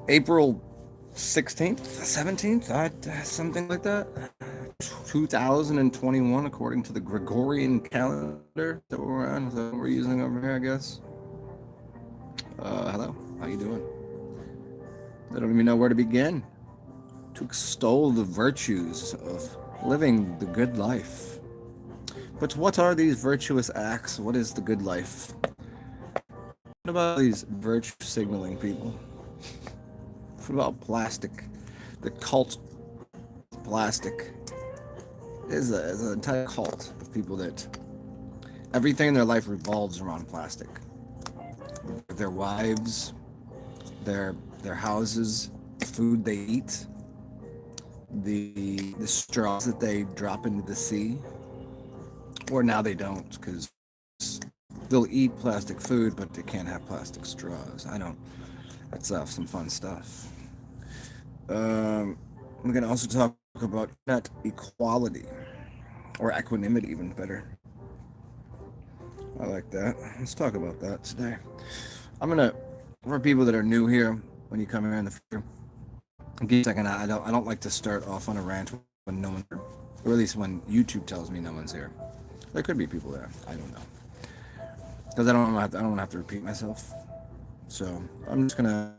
April 16th, 17th, something like that. 2021, according to the Gregorian calendar that we're on, that we're using over here, I guess. Hello, how you doing? I don't even know where to begin to extol the virtues of living the good life. But what are these virtuous acts? What is the good life? What about these virtue signaling people? What about plastic? The cult of plastic is an entire cult of people that everything in their life revolves around plastic. Their wives, their houses, the food they eat, the straws that they drop into the sea, or now they don't because they'll eat plastic food, but they can't have plastic straws. I don't. That's some fun stuff. We're gonna also talk about net equality or equanimity, even better. I like that. Let's talk about that today. I'm gonna, for people that are new here, when you come here in the future, give me a second. I don't like to start off on a rant when no one, or at least when YouTube tells me no one's here. There could be people there. I don't know, because I don't want to have to repeat myself. So I'm just gonna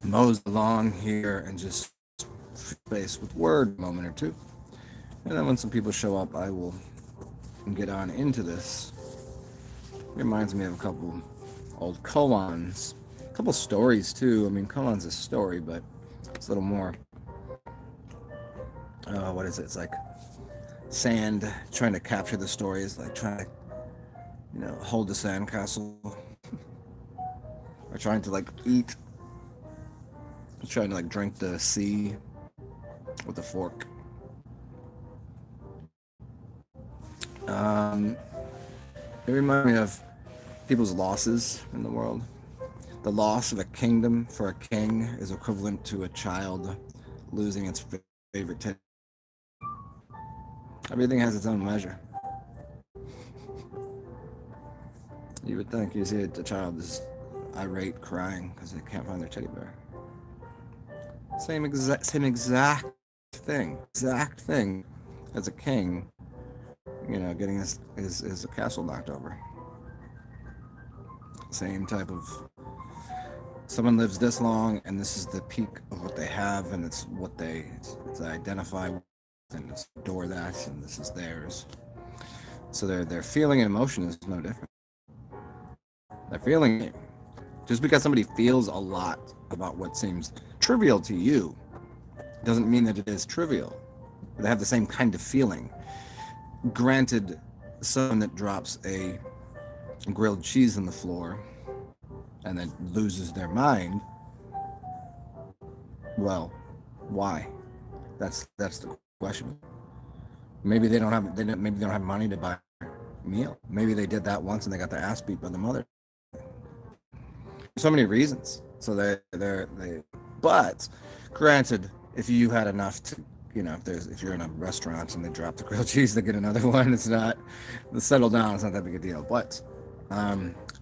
mose along here and just face with word a moment or two, and then when some people show up, I will get on into this. Reminds me of a couple old koans, a couple stories too. I mean, koan's a story, but it's a little more. What is it? It's like sand trying to capture the stories, like trying to, hold the sandcastle, or trying to like eat, trying to like drink the sea with a fork. It reminds me of people's losses in the world. The loss of a kingdom for a king is equivalent to a child losing its favorite teddy. Everything has its own measure. You would think you see a child is irate, crying because they can't find their teddy bear. Same exact thing as a king, getting his castle knocked over. Same type of, someone lives this long and this is the peak of what they have, and it's what it's identify with, and it's adore that, and this is theirs. So their feeling and emotion is no different. They're feeling it. Just because somebody feels a lot about what seems trivial to you doesn't mean that it is trivial. They have the same kind of feeling. Granted, someone that drops a grilled cheese on the floor and then loses their mind, well, why? That's the question. Maybe they don't have money to buy a meal. Maybe they did that once and they got their ass beat by the mother. So many reasons. So they but granted, if you had enough to, if you're in a restaurant and they drop the grilled cheese, they get another one. It's not, settle down. It's not that big a deal. But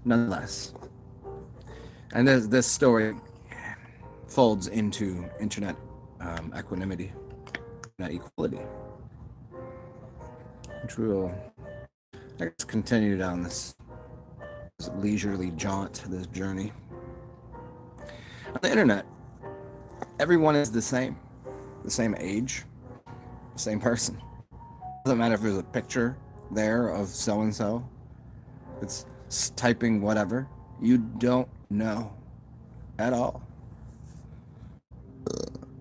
nonetheless, and this story folds into internet equanimity, internet equality, which will, I guess, continue down this leisurely jaunt, this journey. On the internet, everyone is the same age, the same person. Doesn't matter if there's a picture there of so and so. It's typing whatever. You don't know at all.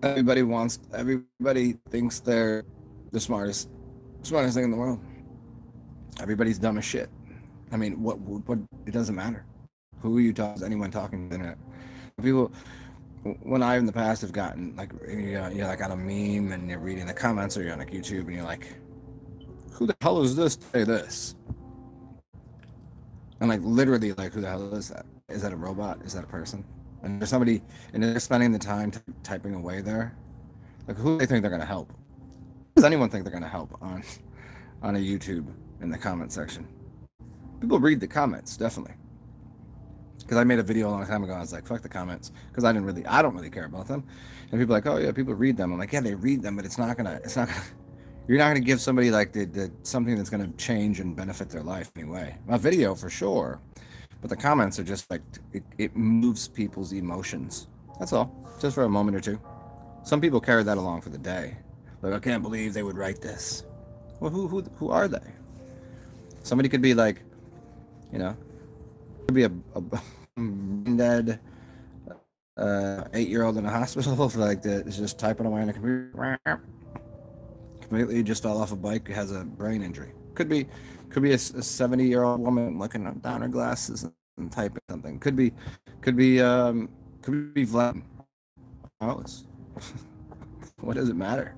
Everybody thinks they're the smartest thing in the world. Everybody's dumb as shit. I mean, what? It doesn't matter. Who are you talking? Is anyone talking to the internet? People, when I in the past have gotten like, you're like on a meme and you're reading the comments, or you're on like YouTube and you're like, who the hell is this to say this? And like literally, like, who the hell is that? Is that a robot? Is that a person? And there's somebody, and they're spending the time typing away there. Like, who do they think they're gonna help? Does anyone think they're gonna help on a YouTube in the comment section? People read the comments, definitely. because I made a video a long time ago. I was like, fuck the comments, because I don't really care about them. And people are like, oh yeah, people read them. I'm like, yeah, they read them, but it's not gonna. You're not gonna give somebody like the something that's gonna change and benefit their life anyway. A video for sure, but the comments are just like it moves people's emotions. That's all, just for a moment or two. Some people carry that along for the day. Like, I can't believe they would write this. Well, who are they? Somebody could be like, you know, could be a dead 8-year-old in a hospital like that is just typing away on a computer. Completely just fell off a bike, has a brain injury. Could be a 70-year-old woman looking down her glasses and typing something. Could be Vlad. Oh, what does it matter?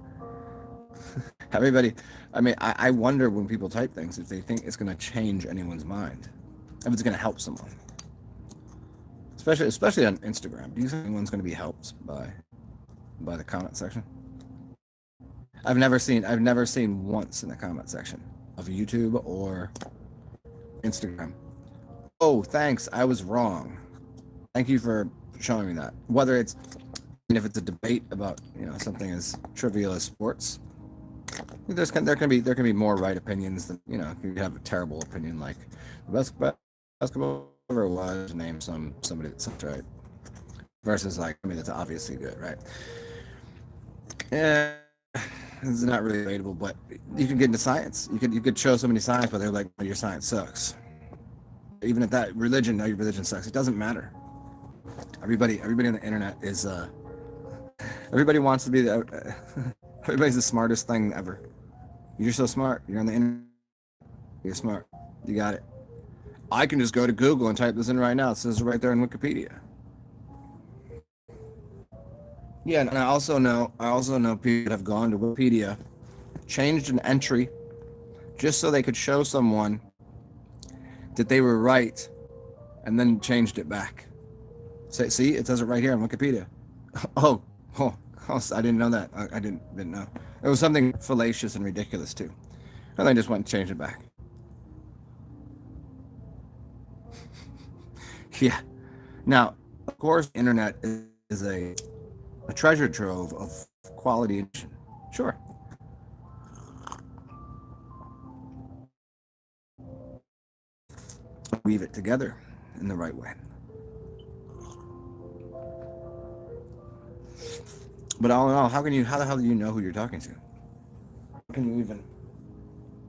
Everybody, I mean, I wonder when people type things if they think it's going to change anyone's mind, if it's going to help someone, especially on Instagram. Do you think anyone's going to be helped by the comment section? I've never seen once in the comment section of YouTube or Instagram. Oh, thanks, I was wrong. Thank you for showing me that. Whether it's, if it's a debate about something as trivial as sports, there can be more right opinions than you have a terrible opinion like the best basketball ever was, name somebody that's right, versus like that's obviously good, right? Yeah, it's not really relatable, but you can get into science. You could show somebody science, but they're like, your science sucks. Even at that, religion, your religion sucks. It doesn't matter. Everybody on the internet is everybody wants to be the everybody's the smartest thing ever. You're so smart. You're on the internet. You're smart. You got it. I can just go to Google and type this in right now. It says right there in Wikipedia. Yeah, and I also know people that have gone to Wikipedia, changed an entry just so they could show someone that they were right, and then changed it back. See, it says it right here on Wikipedia. Oh, I didn't know that. I didn't know. It was something fallacious and ridiculous too, and they just went and changed it back. Yeah. Now, of course, the internet is a treasure trove of quality information. Sure. Weave it together in the right way. But all in all, how the hell do you know who you're talking to? How can you even?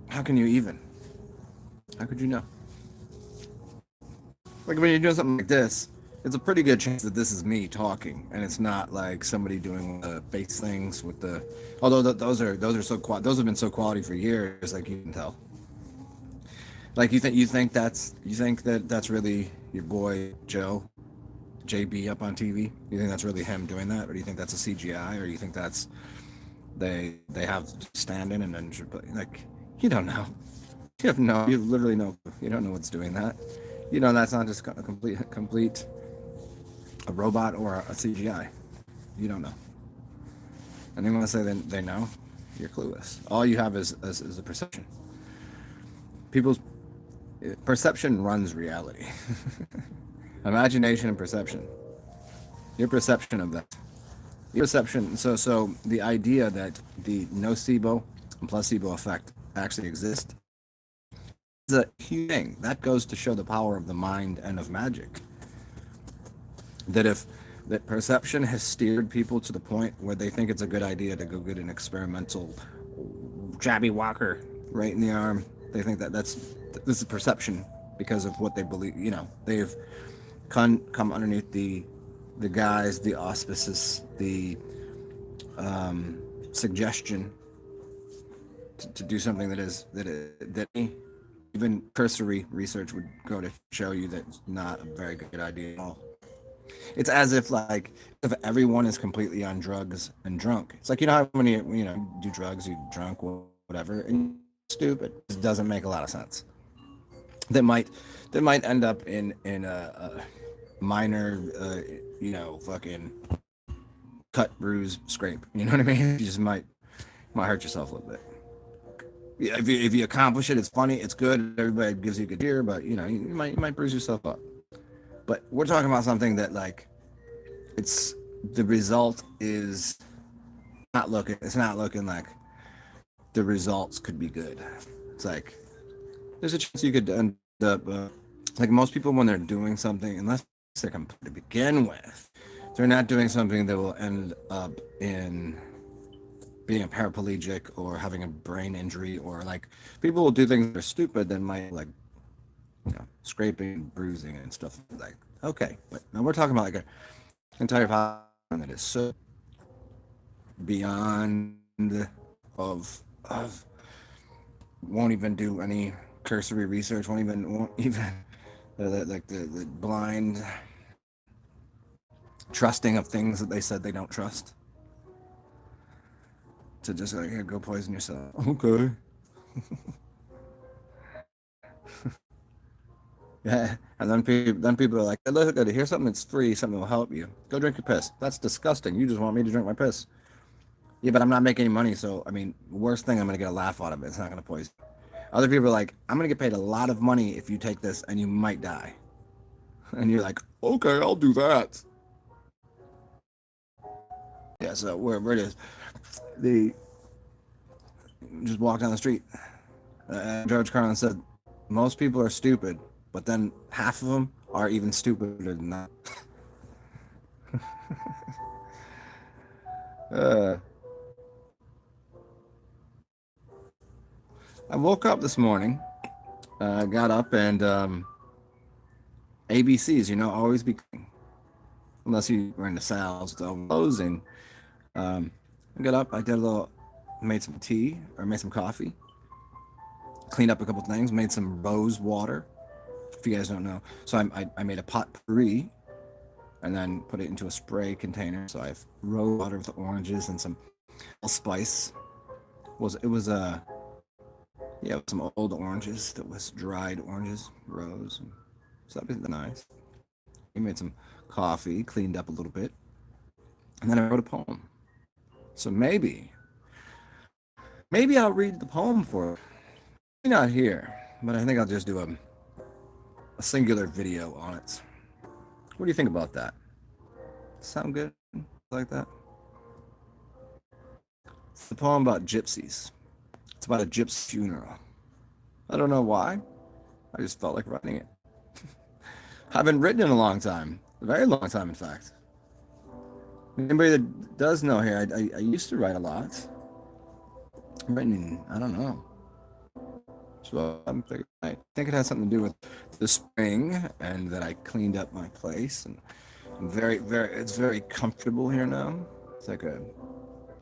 How could you know? Like when you're doing something like this, it's a pretty good chance that this is me talking, and it's not like somebody doing the face things with the. Although those are those have been so quality for years, like you can tell. Like you think that's really your boy Joe, JB up on TV? You think that's really him doing that, or do you think that's a CGI, or do you think that's they have stand in and then like you don't know. You have no. You literally know. You don't know what's doing that. That's not just a complete a robot or a CGI. You don't know. And they want to say they know. You're clueless. All you have is a perception. People's perception runs reality. Imagination and perception. Your perception of that. Your perception. So the idea that the nocebo and placebo effect actually exist is a huge thing. That goes to show the power of the mind and of magic. That perception has steered people to the point where they think it's a good idea to go get an experimental jabby walker right in the arm. They think this is perception because of what they believe. They've come underneath the guise, the auspices, the suggestion to do something that even cursory research would go to show you that's not a very good idea at all. It's as if everyone is completely on drugs and drunk. It's like how when you do drugs, you drunk, whatever, and stupid. It doesn't make a lot of sense. That might end up in a minor, fucking cut, bruise, scrape. You know what I mean? You just might hurt yourself a little bit. Yeah, if you accomplish it, it's funny, it's good. Everybody gives you a good cheer, but you might bruise yourself up. But we're talking about something that like it's the result is it's not looking like the results could be good. It's like there's a chance you could end up like most people when they're doing something, unless they're complete to begin with, they're not doing something that will end up in being a paraplegic or having a brain injury, or like people will do things that are stupid that might like scraping, bruising, and stuff like. Okay, but now we're talking about like an entire population that is so beyond of won't even do any cursory research, won't even like the blind trusting of things that they said they don't trust, to just like, here, go poison yourself. Okay. Yeah, and then people are like, hey, look at it. Here's something that's free. Something will help you. Go drink your piss. That's disgusting. You just want me to drink my piss. Yeah, but I'm not making any money, so I mean, worst thing, I'm gonna get a laugh out of it. It's not gonna poison. Other people are like, I'm gonna get paid a lot of money if you take this, and you might die. And you're like, okay, I'll do that. Yeah, so wherever it is, the just walk down the street. George Carlin said, most people are stupid, but then half of them are even stupider than that. uh, I woke up this morning, got up, and ABCs, always be unless you were into sales, it's always closing. I got up, I did made some tea, or made some coffee, cleaned up a couple things, made some rose water, if you guys don't know. So I made a pot pourri, and then put it into a spray container. So I have rose water with oranges and some spice. It was some old oranges that was dried oranges, rose. And so that was nice. We made some coffee, cleaned up a little bit, and then I wrote a poem. So maybe I'll read the poem for you. Maybe not here, but I think I'll just do a singular video on it. What do you think about that? Sound good? Like that? It's a poem about gypsies. It's about a gypsy funeral. I don't know why. I just felt like writing it. I haven't written in a long time. A very long time, in fact. Anybody that does know here, I used to write a lot. I'm writing, I don't know. So I think it has something to do with the spring and that I cleaned up my place. And I'm it's very comfortable here now. It's like a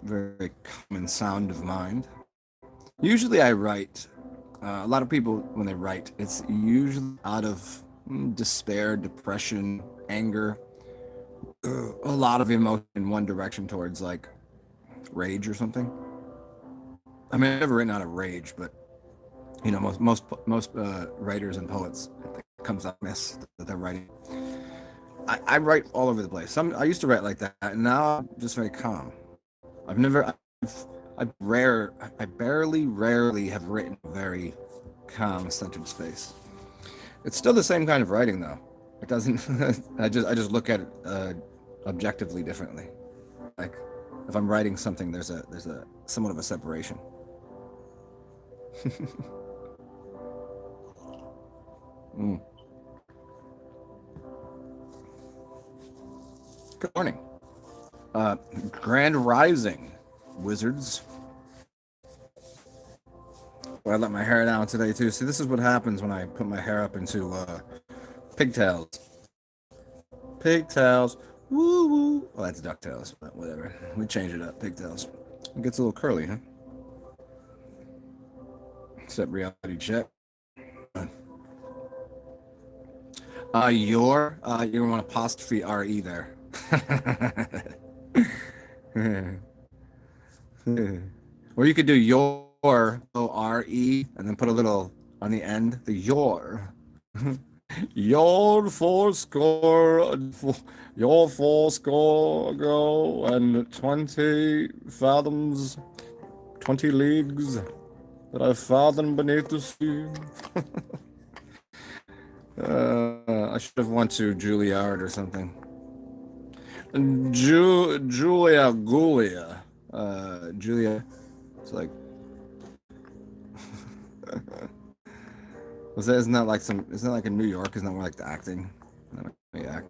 very common sound of mind. Usually I write, a lot of people, when they write, it's usually out of despair, depression, anger, a lot of emotion in one direction towards like rage or something. I mean, I've never written out of rage, but most writers and poets, it comes out this that they're writing. I write all over the place. I used to write like that, and now I'm just very calm. I rarely have written a very calm, centered space. It's still the same kind of writing, though. It doesn't. I just look at it objectively differently. Like if I'm writing something, there's a somewhat of a separation. Good morning. Grand Rising, wizards. Well, I let my hair down today too. See, this is what happens when I put my hair up into pigtails. Pigtails. Woo woo. Well, that's ducktails, but whatever. We change it up. Pigtails. It gets a little curly, huh? Except reality check. You're going to apostrophe RE there. Or you could do your O-R-E and then put a little on the end, the your. Your fourscore go and 20 fathoms, 20 leagues that I fathom beneath the sea. I should have went to Juilliard or something. Julia. Julia. It's like, was that? Isn't that like some? Isn't that like in New York? Isn't that more like the acting? Yeah.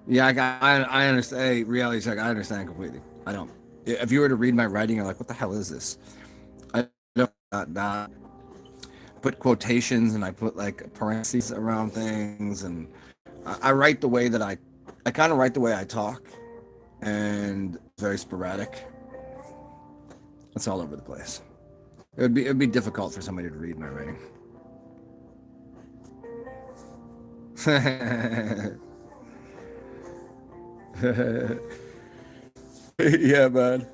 Yeah, I understand. Hey, reality check. I understand completely. I don't. If you were to read my writing, you're like, what the hell is this? I don't not put quotations and I put like parentheses around things, and I write the way that I kind of write the way I talk, and very sporadic. It's all over the place. It'd be difficult for somebody to read my writing. Yeah, man.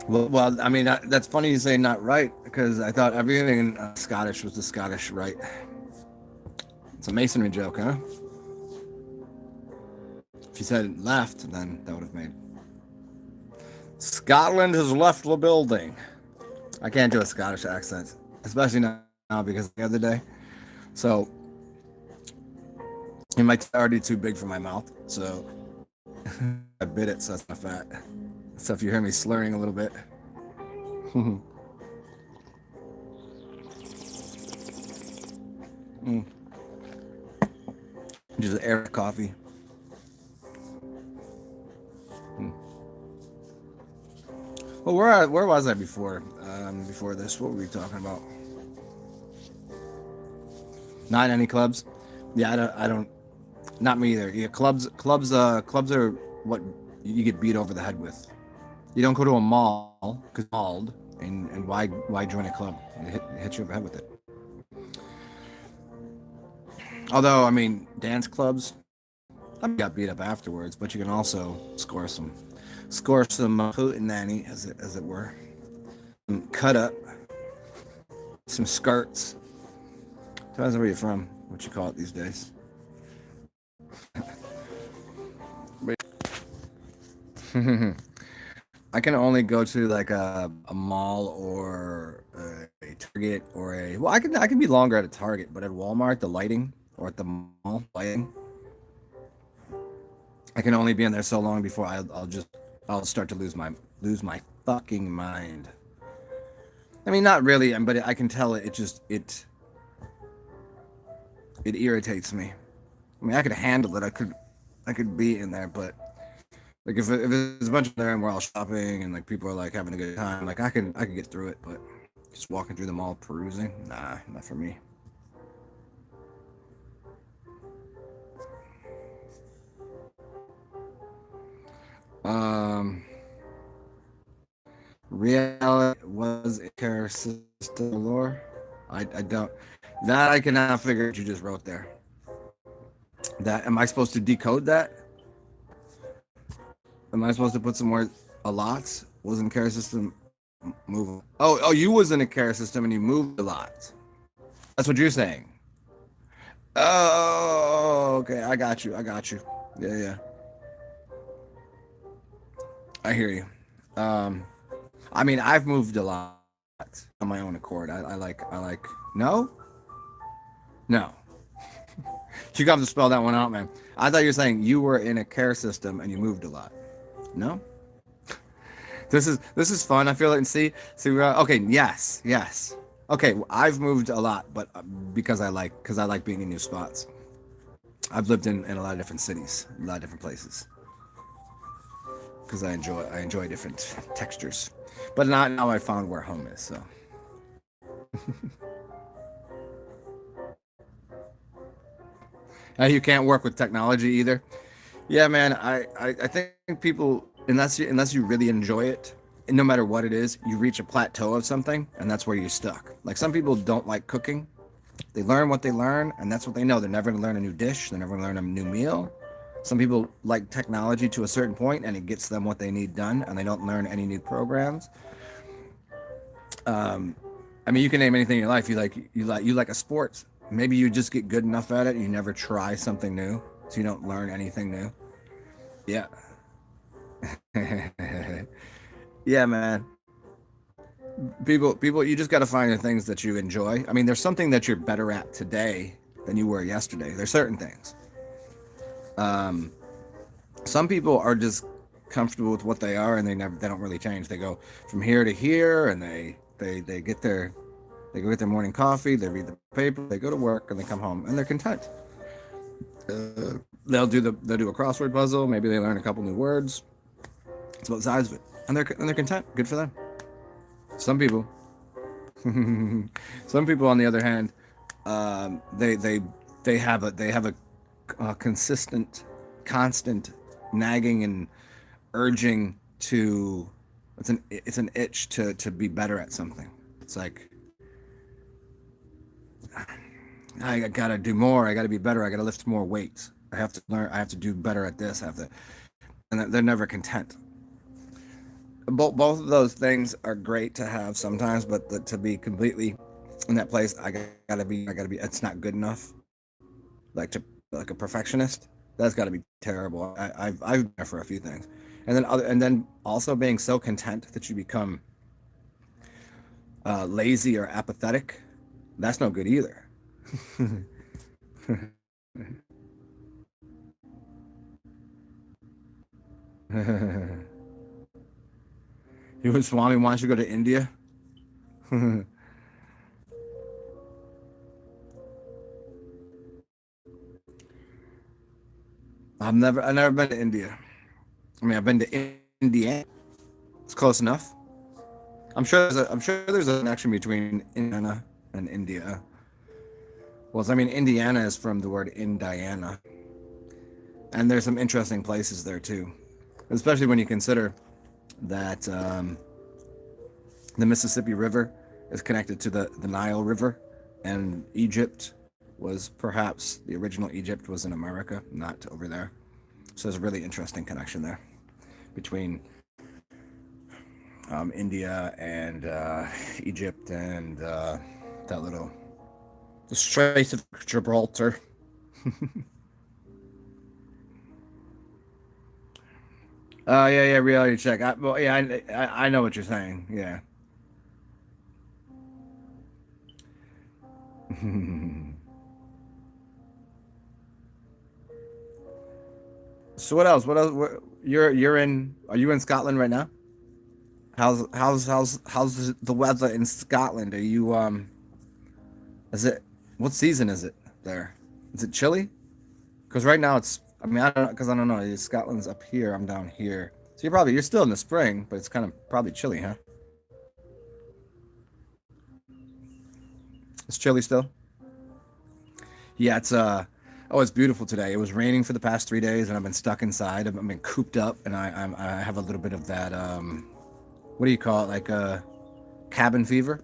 Well, I mean, that's funny you say not right, because I thought everything in Scottish was the Scottish right. It's a masonry joke, huh? If you said left, then that would have made. Scotland has left the building. I can't do a Scottish accent, especially now because the other day. So, it might already too big for my mouth. So, I bit it, so that's not fat. So if you hear me slurring a little bit. Just air coffee. Well, where was I before? Before this, what were we talking about? Not any clubs. Yeah, I don't. Not me either. Yeah, clubs are what you get beat over the head with. You don't go to a mall because mauled, and why join a club? It hit you over the head with it. Although, I mean, dance clubs, I got beat up afterwards, but you can also score some hootenanny, as it were. Some cut up, some skirts. Depends on where you're from, what you call it these days. I can only go to like a mall or a Target or a well, I can be longer at a Target, but at Walmart, the lighting, or at the mall lighting, I can only be in there so long before I'll start to lose my fucking mind. I mean, not really, but I can tell it irritates me. I mean, I could handle it. I could be in there, but like if there's a bunch of there and we're all shopping and like people are like having a good time, like I can get through it, but just walking through the mall perusing, nah, not for me. Reality was a care system lore. I don't. That I cannot figure what you just wrote there. That am I supposed to decode that? Am I supposed to put some more a lot? Wasn't care system move? Oh, you was in a care system and you moved a lot. That's what you're saying. Oh, okay. I got you. Yeah. I hear you. I mean, I've moved a lot on my own accord. I like. No. You got to spell that one out, man. I thought you were saying you were in a care system and you moved a lot. No. This is fun. I feel like okay. Yes. Okay, I've moved a lot, but because I like being in new spots. I've lived in a lot of different cities, a lot of different places, because I enjoy different textures. But not now I found where home is. So. You can't work with technology either. Yeah, man. I think people unless you really enjoy it, and no matter what it is, you reach a plateau of something, and that's where you're stuck. Like some people don't like cooking. They learn what they learn, and that's what they know. They're never going to learn a new dish. They're never going to learn a new meal. Some people like technology to a certain point, and it gets them what they need done, and they don't learn any new programs. I mean, you can name anything in your life. You like a sport. Maybe you just get good enough at it, and you never try something new, so you don't learn anything new. Yeah. Yeah, man. People, you just got to find the things that you enjoy. I mean, there's something that you're better at today than you were yesterday. There's certain things. Um, some people are just comfortable with what they are, and they don't really change. They go from here to here, and they get their they go get their morning coffee, they read the paper, they go to work, and they come home, and they're content. They'll do a crossword puzzle. Maybe they learn a couple new words. It's both sides of it, and they're content. Good for them. Some people, some people, on the other hand, um, they they they have a consistent, constant nagging and urging to. It's an itch to be better at something. It's like I gotta do more. I gotta be better. I gotta lift more weights. I have to learn. I have to do better at this. I have to, and they're never content. Both of those things are great to have sometimes, but to be completely in that place, I gotta be. It's not good enough. Like a perfectionist, that's got to be terrible. I've been there for a few things, and then also being so content that you become lazy or apathetic. That's no good either. You and Swami wants you to go to India. I've never been to India. I mean, I've been to India. It's close enough. I'm sure there's a connection between Indiana and India. Well, I mean, Indiana is from the word Indiana, and there's some interesting places there too, especially when you consider that the Mississippi River is connected to the Nile River, and Egypt was perhaps the original Egypt was in America, not over there. So there's a really interesting connection there between India and Egypt and that little the Strait of Gibraltar. Yeah, reality check. Well, yeah, I know what you're saying. Yeah. So what else? What else? You're in? Are you in Scotland right now? How's the weather in Scotland? Are you Is it what season is it there? Is it chilly? Because right now it's. I mean, I don't because I don't know. Scotland's up here. I'm down here. So you're still in the spring, but it's kind of probably chilly, huh? It's chilly still. Yeah, it's it's beautiful today. It was raining for the past 3 days, and I've been stuck inside. I've been cooped up, and I have a little bit of that what do you call it? Like cabin fever.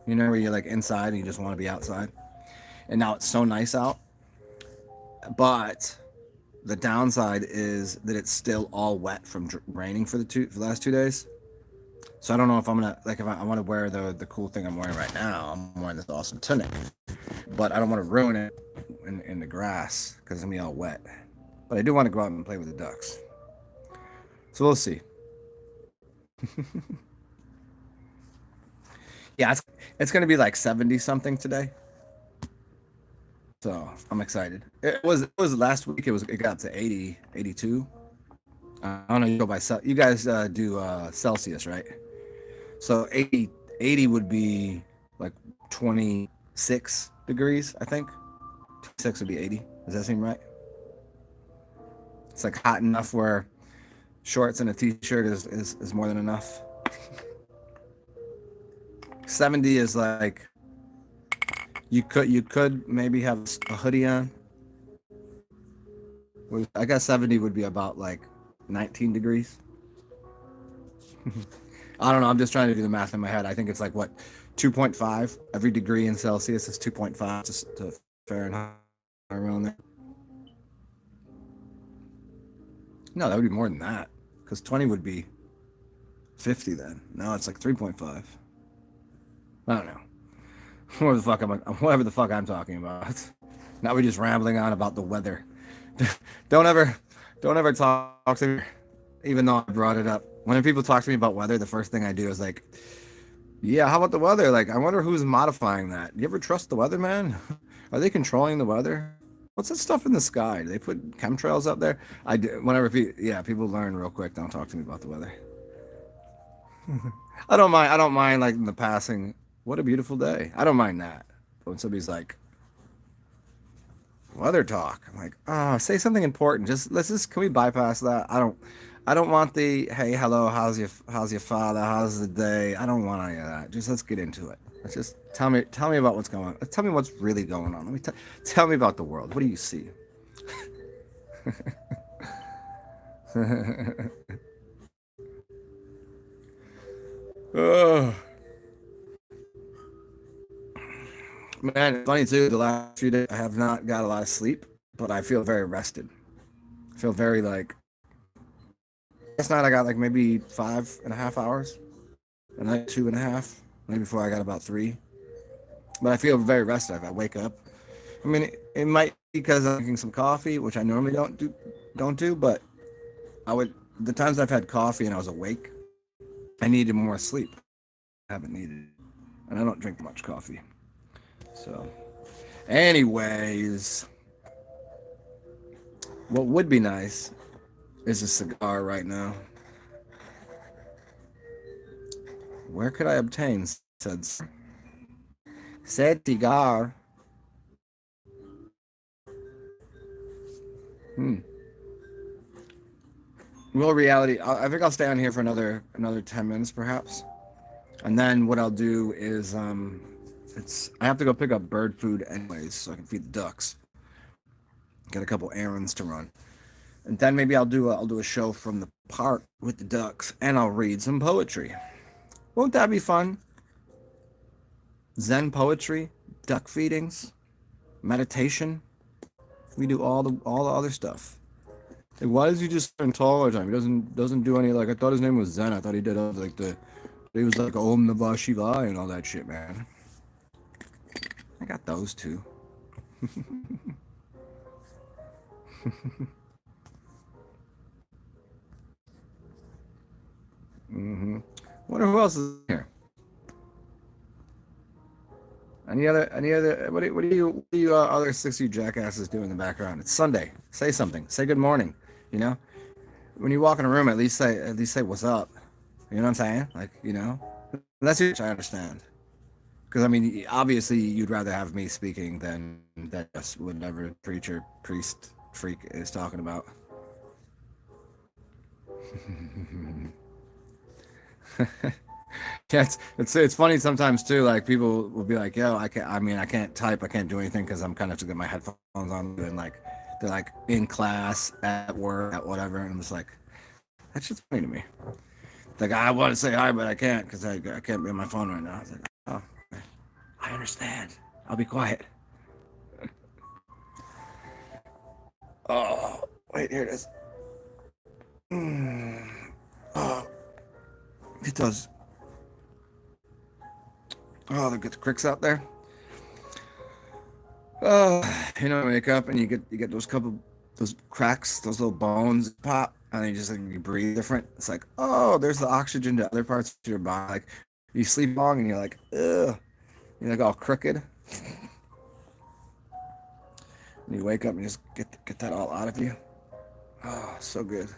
You know, where you're like inside and you just want to be outside. And now it's so nice out, but the downside is that it's still all wet from raining for the last 2 days. So I don't know if I'm gonna like if I want to wear the cool thing I'm wearing right now. I'm wearing this awesome tunic, but I don't want to ruin it in the grass because it's gonna be all wet. But I do want to go out and play with the ducks. So we'll see. Yeah, it's gonna be like 70 something today. So I'm excited. It was last week. It got to 80, 82. I don't know. You go by you guys do Celsius, right? So 80 would be like 26 degrees, I think. 26 would be 80. Does that seem right? It's like hot enough where shorts and a t-shirt is more than enough. 70 is like you could maybe have a hoodie on. I guess 70 would be about like 19 degrees. I don't know. I'm just trying to do the math in my head. I think it's like what 2.5 every degree in Celsius is 2.5 to Fahrenheit around there. No, that would be more than that because 20 would be 50 then. No, it's like 3.5. I don't know. Whatever the fuck I'm talking about. Now we're just rambling on about the weather. don't ever don't ever talk to me even though I brought it up. When people talk to me about weather, the first thing I do is like Yeah, how about the weather? Like, I wonder who's modifying that. You ever trust the weather, man? Are they controlling the weather? What's that stuff in the sky? Do they put chemtrails up there? I do. Whenever yeah, people learn real quick. Don't talk to me about the weather. I don't mind. I don't mind like in the passing. What a beautiful day. I don't mind that. But when somebody's like weather talk, I'm like, oh, say something important. Just let's just can we bypass that? I don't want the hey, hello, how's your father? How's the day? I don't want any of that. Just let's get into it. Let's just tell me about what's going on. Tell me what's really going on. Tell me about the world. What do you see? Oh, man, it's funny too. The last few days, I have not got a lot of sleep, but I feel very rested. I feel very like last night I got like maybe 5.5 hours, a night 2.5, maybe before I got about 3. But I feel very rested. I wake up. I mean, it might be because I'm drinking some coffee, which I normally don't do. But I would the times I've had coffee and I was awake, I needed more sleep. I haven't needed it, and I don't drink much coffee. So, anyways, what would be nice is a cigar right now. Where could I obtain said cigar? Hmm. Real reality. I think I'll stay on here for another 10 minutes perhaps, and then what I'll do is it's I have to go pick up bird food anyways, so I can feed the ducks. Got a couple errands to run, and then maybe I'll do a show from the park with the ducks, and I'll read some poetry. Won't that be fun? Zen poetry, duck feedings, meditation. We do all the other stuff. Like, why does he just stand tall all the time? He doesn't do any like I thought his name was Zen. I thought he did like the he was like Om Namah Shivaya and all that shit, man. I got those too. Mm-hmm. Wonder who else is here. Any other what do you other 60 jackasses do in the background? It's Sunday. Say something. Say good morning. You know, when you walk in a room, at least say what's up. You know what I'm saying? Like that's which I understand. Because I mean, obviously, you'd rather have me speaking than that just whatever preacher, priest, freak is talking about. Yeah, it's funny sometimes too. Like people will be like, "Yo, I can't. I mean, I can't type. I can't do anything because I'm kind of to get my headphones on." And like they're like in class, at work, at whatever, and I'm just like, that's just funny to me. Like I want to say hi, but I can't because I can't be on my phone right now. I was like, oh, I understand. I'll be quiet. Oh, wait, here it is. Mm. Oh, it does. Oh, they get the cricks out there. Oh, wake up and you get those cracks, those little bones pop, and then you just like you breathe different. It's like, oh, there's the oxygen to other parts of your body. Like you sleep long and you're like, ugh, you're like all crooked. And you wake up and you just get that all out of you. Oh, so good.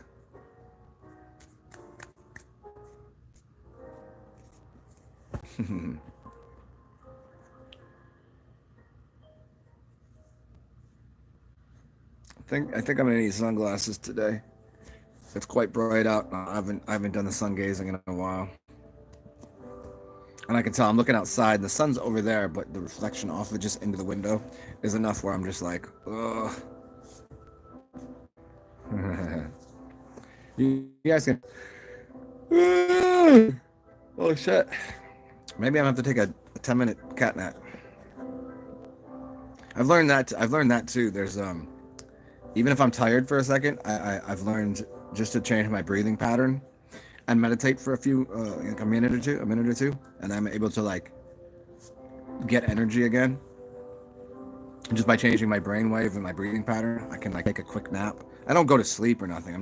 I think I'm gonna need sunglasses today. It's quite bright out. I haven't done the sun gazing in a while, and I can tell I'm looking outside. The sun's over there, but the reflection off it just into the window is enough where I'm just like, ugh. You guys can. Oh shit. Maybe I'm gonna have to take a 10-minute cat nap. I've learned that too. There's even if I'm tired for a second, I've learned just to change my breathing pattern and meditate for like a minute or two, and I'm able to like get energy again. Just by changing my brainwave and my breathing pattern, I can like take a quick nap. I don't go to sleep or nothing. I'm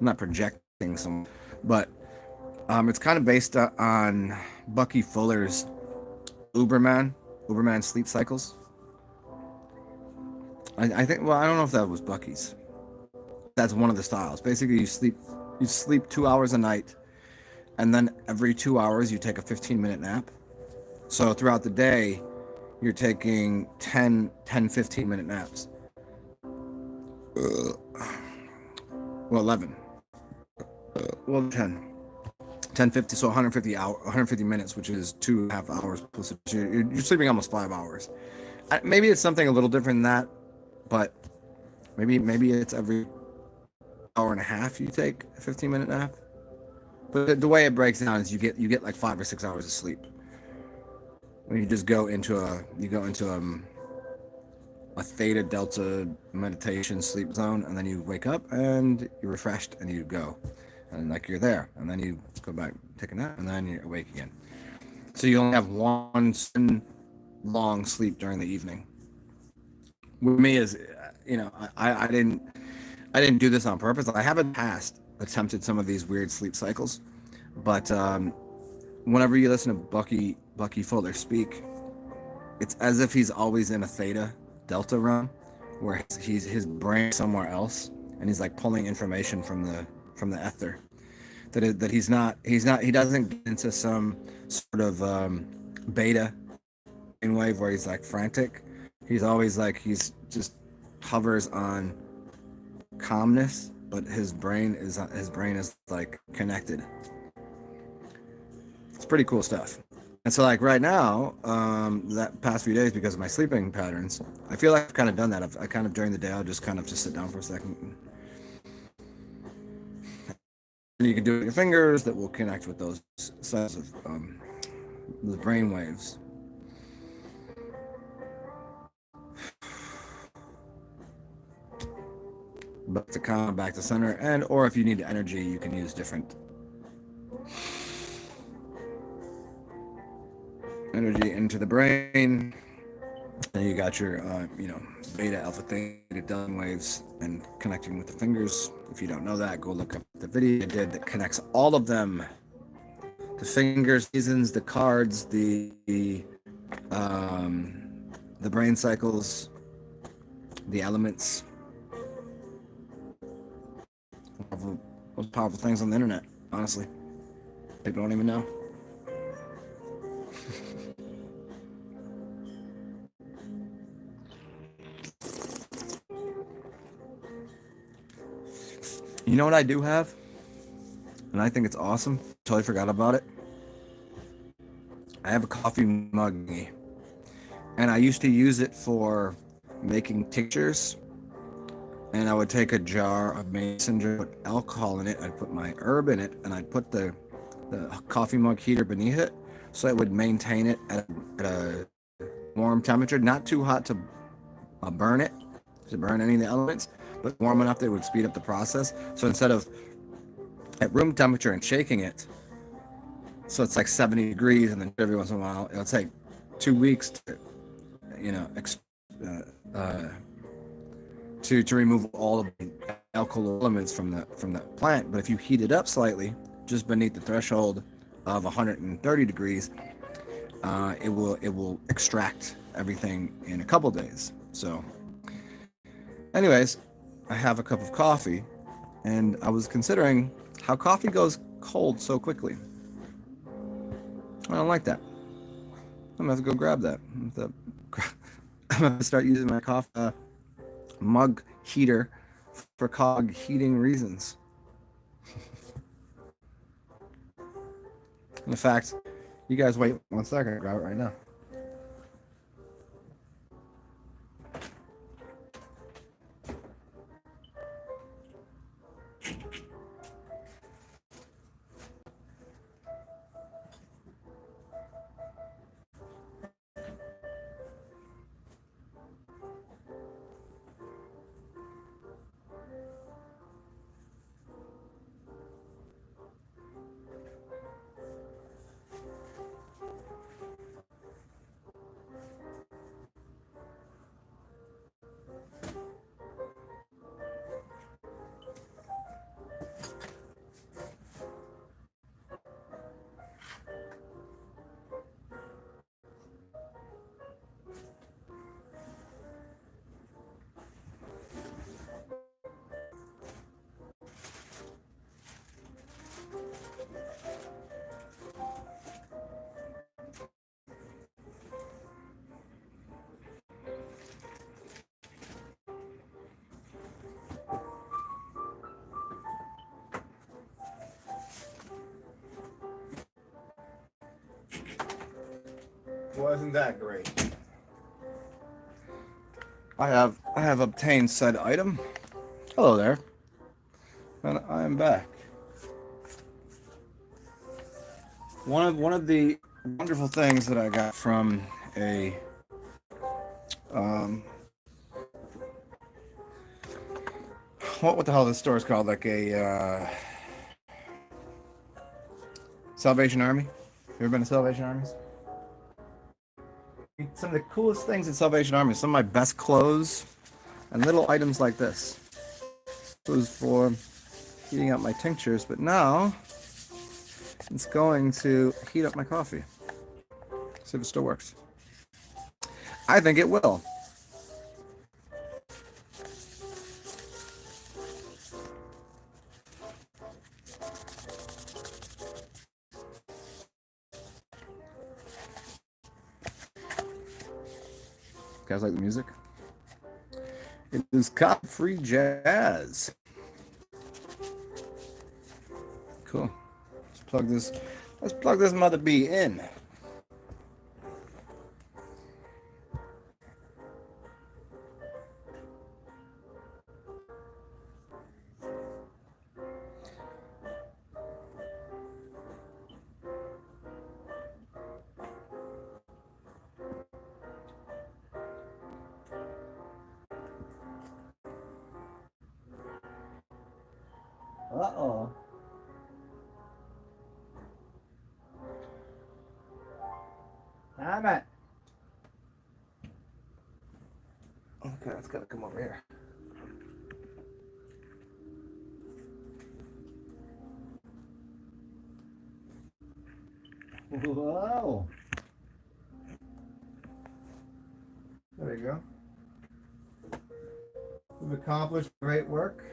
not projecting some, but It's kind of based on Bucky Fuller's Uberman, Uberman sleep cycles. I think. Well, I don't know if that was Bucky's. That's one of the styles. Basically, you sleep 2 hours a night, and then every 2 hours you take a 15-minute nap. So throughout the day, you're taking 15-minute naps. Well, 11. Well, 10, 50, so 150 minutes, which is 2.5 hours plus. You're sleeping almost 5 hours. Maybe it's something a little different than that, but maybe it's every hour and a half you take a 15-minute nap. But the way it breaks down is you get like 5 or 6 hours of sleep. When you just go into a theta delta meditation sleep zone, and then you wake up and you're refreshed and you go, and like you're there, and then you go back, take a nap, and then you're awake again. So you only have one long sleep during the evening. With me is, I didn't do this on purpose. I have in the past attempted some of these weird sleep cycles, but whenever you listen to Bucky Fuller speak, it's as if he's always in a theta delta realm, where his brain somewhere else, and he's like pulling information from the ether. He doesn't get into some sort of beta wave where he's like frantic. He's always like he's just hovers on calmness, but his brain is like connected. It's pretty cool stuff. And so, like right now, that past few days, because of my sleeping patterns, I feel like I've kind of done that. I kind of during the day, I'll just kind of just sit down for a second. And you can do it with your fingers that will connect with those sets of the brain waves. Back to calm, back to center, and or if you need energy, you can use different energy into the brain. And you got your, beta, alpha, theta, delta waves, and connecting with the fingers. If you don't know that, go look up the video I did that connects all of them: the fingers, seasons, the cards, the brain cycles, the elements. Most powerful things on the internet. Honestly, people don't even know. You know what I do have? And I think it's awesome. Totally forgot about it. I have a coffee mug. And I used to use it for making tinctures. And I would take a jar of mason jar, put alcohol in it, I'd put my herb in it, and I'd put the coffee mug heater beneath it, so it would maintain it at a warm temperature, not too hot to burn it, to burn any of the elements, but warm enough that it would speed up the process. So instead of at room temperature and shaking it, so it's like 70 degrees, and then every once in a while, it'll take 2 weeks to, to remove all of the alkyl elements from the plant. But if you heat it up slightly, just beneath the threshold of 130 degrees, it will extract everything in a couple days. So, anyways, I have a cup of coffee, and I was considering how coffee goes cold so quickly. I don't like that. I'm gonna have to go grab that. I'm gonna start using my coffee mug heater for cog heating reasons. In fact, you guys wait 1 second. I'll grab it right now. wasn't that great. I have obtained said item. Hello there. And I am back. One of the wonderful things that I got from a what the hell this store is called? Like a Salvation Army. You ever been to Salvation Armies? Some of the coolest things at Salvation Army. Some of my best clothes and little items like this. This was for heating up my tinctures, but now it's going to heat up my coffee. See if it still works. I think it will. You guys like the music? It is cop-free jazz. Cool. Let's plug this mother bee in. Uh-oh. Damn it. Okay, it's gotta come over here. Whoa. There we go. We've accomplished great work.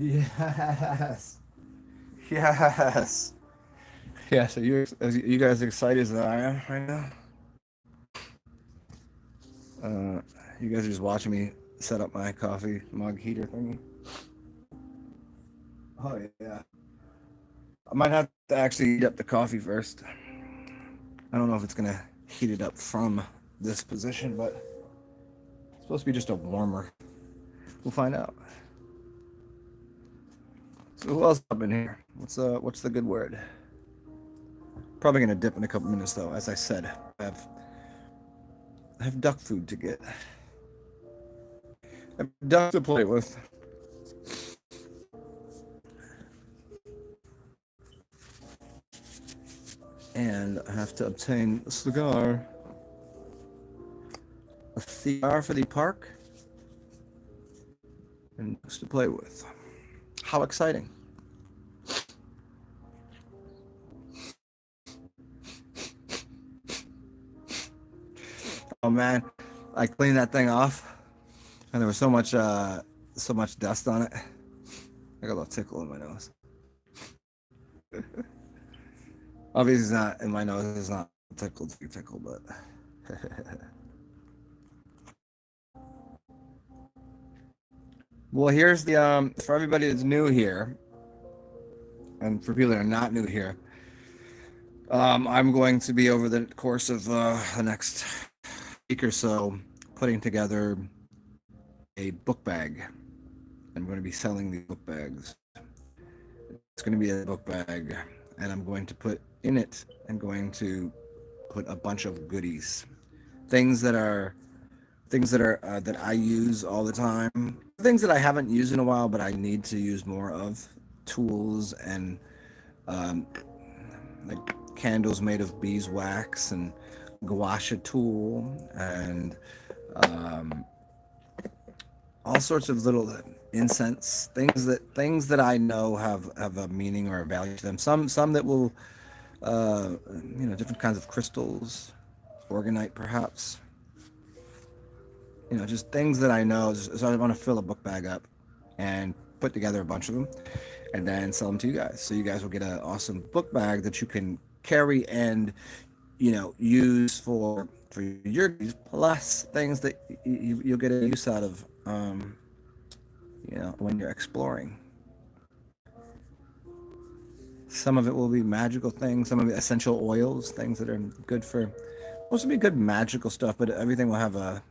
Yes. Yes. Yeah, so you guys excited as I am right now? You guys are just watching me set up my coffee mug heater thingy. Oh yeah. I might have to actually heat up the coffee first. I don't know if it's gonna heat it up from this position, but it's supposed to be just a warmer. We'll find out. So who else up in here? What's the good word? Probably gonna dip in a couple minutes though. As I said, I have duck food to get. I have duck to play with. And I have to obtain a cigar. A cigar for the park. And ducks to play with. How exciting. Oh man, I cleaned that thing off and there was so much dust on it. I got a little tickle in my nose. Obviously it's not in my nose, it's not tickled, but well, here's the for everybody that's new here and for people that are not new here, I'm going to be over the course of the next week or so putting together a book bag. I'm going to be selling these book bags. It's going to be a book bag, and I'm going to put in it, I'm going to put a bunch of goodies, things that that I use all the time, things that I haven't used in a while, but I need to use more of, tools and like candles made of beeswax and gouache tool and all sorts of little incense things that I know have a meaning or a value to them. Some that will different kinds of crystals, organite perhaps. Just things that I know. So I want to fill a book bag up and put together a bunch of them and then sell them to you guys. So you guys will get an awesome book bag that you can carry and use for your plus things that you'll get a use out of when you're exploring. Some of it will be magical things. Some of it essential oils, things that are good for. Supposed to be good magical stuff, but everything will have a.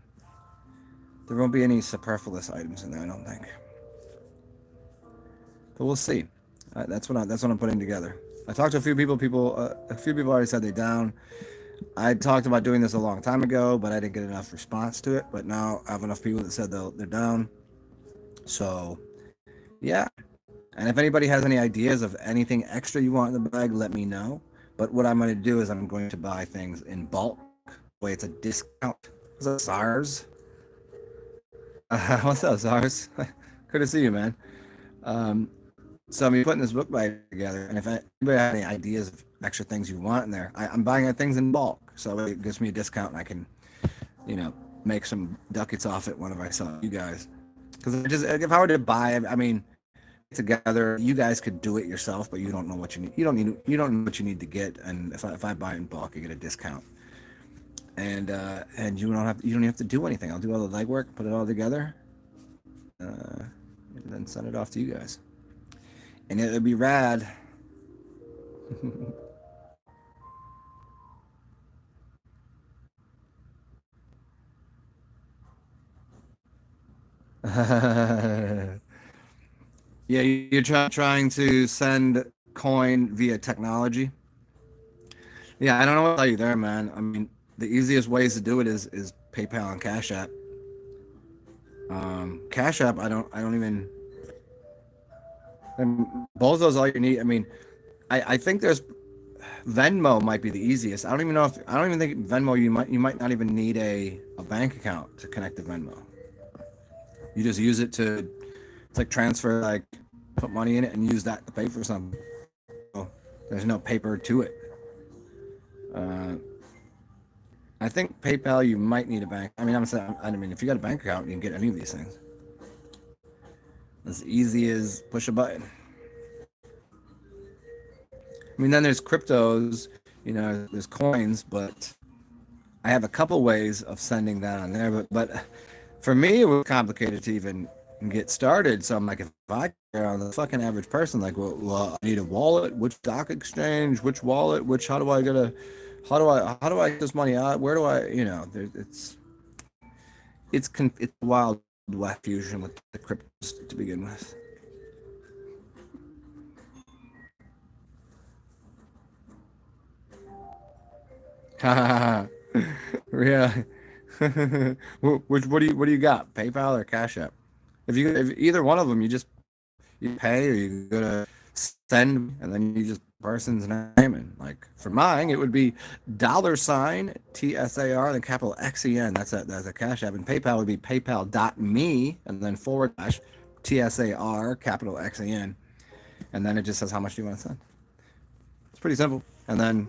There won't be any superfluous items in there, I don't think. But we'll see. That's what I'm putting together. I talked to a few people. A few people already said they're down. I talked about doing this a long time ago, but I didn't get enough response to it. But now I have enough people that said they're down. So, yeah. And if anybody has any ideas of anything extra you want in the bag, let me know. But what I'm going to do is I'm going to buy things in bulk. Way it's a discount. What's up, SARS? What's up, SARS? Good to see you, man. Um, so I'm putting this book bag together, and if anybody has any ideas of extra things you want in there, I'm buying things in bulk, so it gives me a discount, and I can, make some ducats off it whenever I sell you guys. Because if I were to buy, I mean, together, you guys could do it yourself, but you don't know what you need. You don't know what you need to get, and if I buy it in bulk, I get a discount. And you don't even have to do anything. I'll do all the legwork, put it all together, and then send it off to you guys. And it would be rad. Yeah, you're trying to send coin via technology. Yeah, I don't know what to tell you there, man. I mean, the easiest ways to do it is PayPal and Cash App. Cash App, I don't even. Both of those all you need. I mean, I think there's Venmo might be the easiest. I don't even think Venmo you might not even need a bank account to connect to Venmo. You just use it to it's like transfer, like put money in it and use that to pay for something. So there's no paper to it. Uh, I think PayPal you might need a bank. I mean, I'm saying, I mean, if you got a bank account, you can get any of these things. As easy as push a button. I mean, then there's cryptos, there's coins, but I have a couple ways of sending that on there. But for me, it was complicated to even get started. So I'm like, if I care on the fucking average person, like, well, I need a wallet. Which stock exchange? Which wallet? How do I get how do I get this money out? Where do I, it's wild west fusion with the cryptos to begin with. Yeah. What do you got? PayPal or Cash App? If either one of them, you pay or you go to send and then you just person's name and like for mine it would be $ TSAR then capital XEN. That's a Cash App, and PayPal would be PayPal.me and then / TSAR capital XEN, and then it just says how much do you want to send. It's pretty simple, and then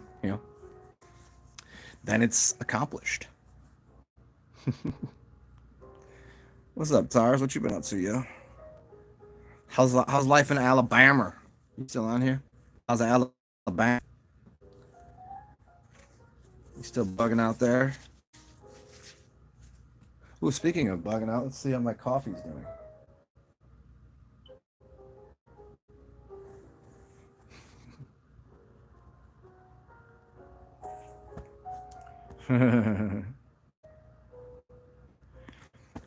then it's accomplished. What's up, Tars? What you been up to, yo? How's life in Alabama? You still on here? How's Alabama? You still bugging out there? Ooh, speaking of bugging out, let's see how my coffee's doing.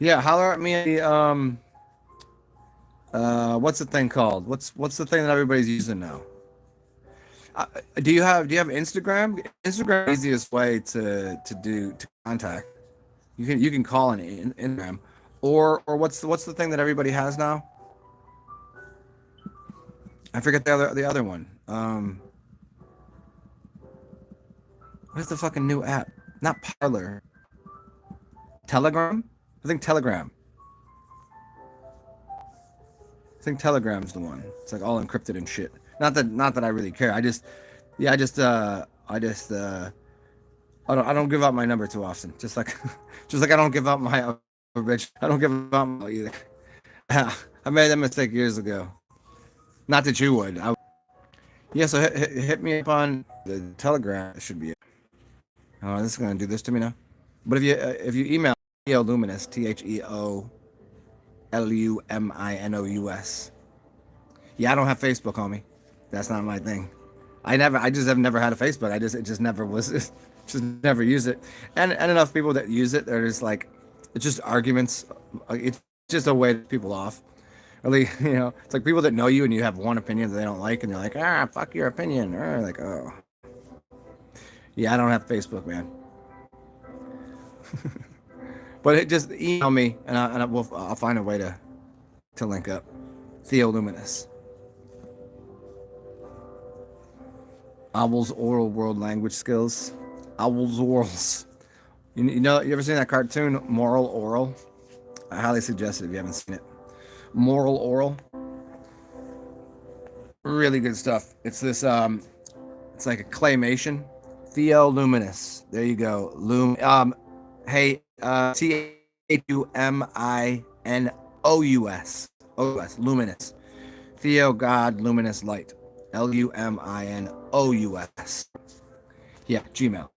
Yeah, holler at me. What's the thing called? What's the thing that everybody's using now? Do you have Instagram? Instagram is the easiest way to contact. You can call on Instagram, or what's the thing that everybody has now? I forget the other one. What's the fucking new app? Not Parlor. Telegram. I think Telegram. I think Telegram's the one. It's like all encrypted and shit. Not that I really care. Yeah, I don't give out my number too often. Just like just like I don't give out my I don't give out my either. I made that mistake years ago. Not that you would. Yeah, so hit me up on the Telegram. It should be it. Oh, this is gonna do this to me now. But if you email Luminous TheoLuminous. Yeah, I don't have Facebook, homie. That's not my thing. I just have never had a Facebook. It just never was, just never use it. And enough people that use it, they're just like, it's just arguments. It's just a way to people off. Really, it's like people that know you and you have one opinion that they don't like, and you're like, fuck your opinion. Or like, oh, yeah, I don't have Facebook, man. But just email me, and I'll find a way to link up. Theo Luminous. Owl's oral world language skills. Owl's orals. You ever seen that cartoon, Moral Oral? I highly suggest it if you haven't seen it. Moral Oral. Really good stuff. It's this it's like a claymation. Theo Luminous. There you go. Hey, Thuminous. O-U-S. Luminous. Theo God Luminous Light. Luminous. Yeah, Gmail.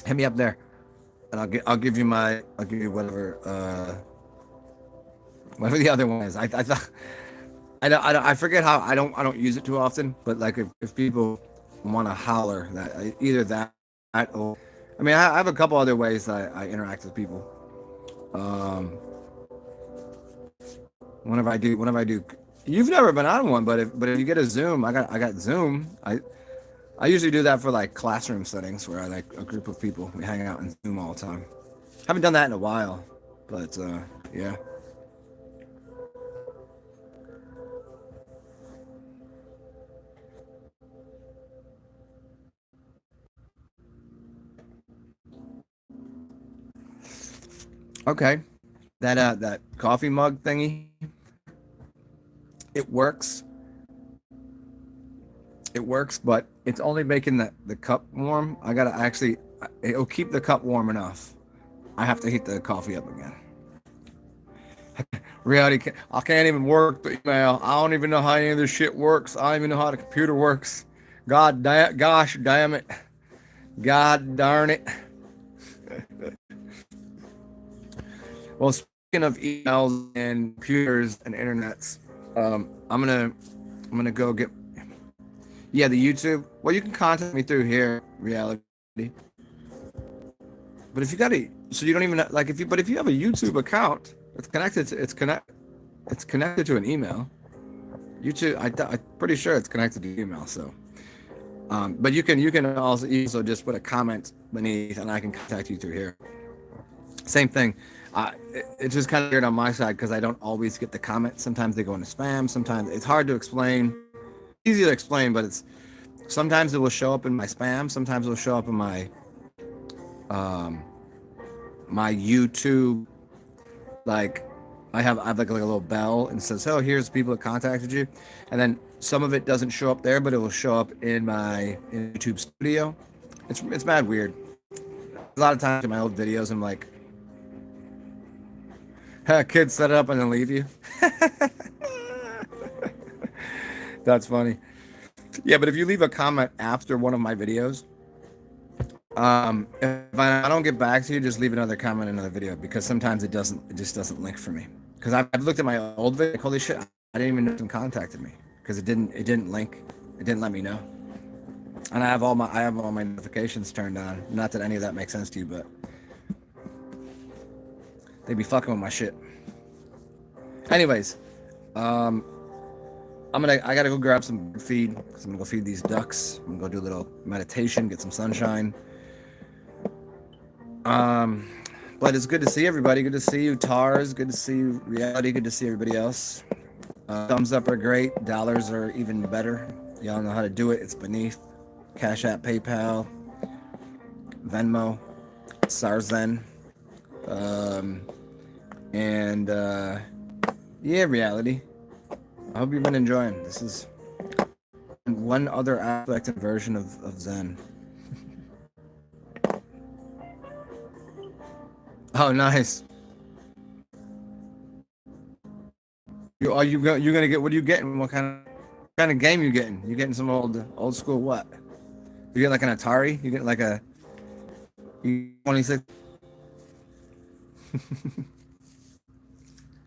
Hit me up there, and I'll give you whatever the other one is. I thought I forget how I don't use it too often, but like if people want to holler that either that or I mean I have a couple other ways that I interact with people. Whenever I do, you've never been on one, but if you get a Zoom, I got Zoom. I usually do that for like classroom settings where I like a group of people. We hang out in Zoom all the time. Haven't done that in a while, but yeah. Okay, that coffee mug thingy, it works. It works, but it's only making the cup warm. I gotta actually, it'll keep the cup warm enough. I have to heat the coffee up again. Reality, I can't even work the email. I don't even know how any of this shit works. I don't even know how the computer works. Gosh damn it. God darn it. Well, speaking of emails and computers and internets, I'm gonna go get. Yeah, the YouTube. Well, you can contact me through here, Reality. But if you got so you don't even like if you have a YouTube account, it's connected to an email. YouTube, I'm pretty sure it's connected to email. So, but you can also just put a comment beneath, and I can contact you through here. Same thing. It's just kind of weird on my side because I don't always get the comments. Sometimes they go into spam. Sometimes it's hard to explain. Easy to explain, but it's sometimes it will show up in my spam. Sometimes it will show up in my my YouTube. Like I have like a little bell and it says, "Oh, here's people that contacted you," and then some of it doesn't show up there, but it will show up in my YouTube studio. It's mad weird. A lot of times in my old videos, I'm like, kids set it up and then leave you. That's funny. Yeah, but if you leave a comment after one of my videos, if I don't get back to you, just leave another comment in another video because sometimes it just doesn't link for me. Because I've looked at my old video, like, holy shit, I didn't even know someone contacted me because it didn't link, it didn't let me know. And I have all my notifications turned on. Not that any of that makes sense to you, but they be fucking with my shit. Anyways, I gotta go grab some feed because I'm gonna go feed these ducks. I'm gonna go do a little meditation, get some sunshine. But it's good to see everybody. Good to see you, Tars. Good to see you, Reality. Good to see everybody else. Thumbs up are great. Dollars are even better. Y'all know how to do it. It's beneath. CashApp, PayPal, Venmo, TsarXen. Yeah, Reality. I hope you've been enjoying. This is one other aspect and version of Zen. Oh, nice. You're gonna get? What are you getting? What kind of game you getting? You getting some old school what? You get like an Atari? You get like a 26?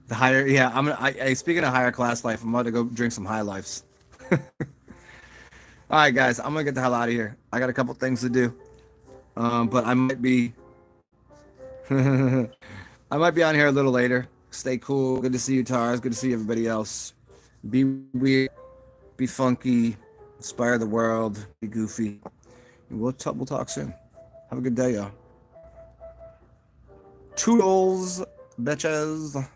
The higher, yeah. Speaking of higher class life, I'm about to go drink some High Lifes. All right, guys, I'm gonna get the hell out of here. I got a couple things to do. But I might be, I might be on here a little later. Stay cool. Good to see you, Tars. Good to see everybody else. Be weird. Be funky. Inspire the world. Be goofy. We'll talk soon. Have a good day, y'all. Toodles, bitches.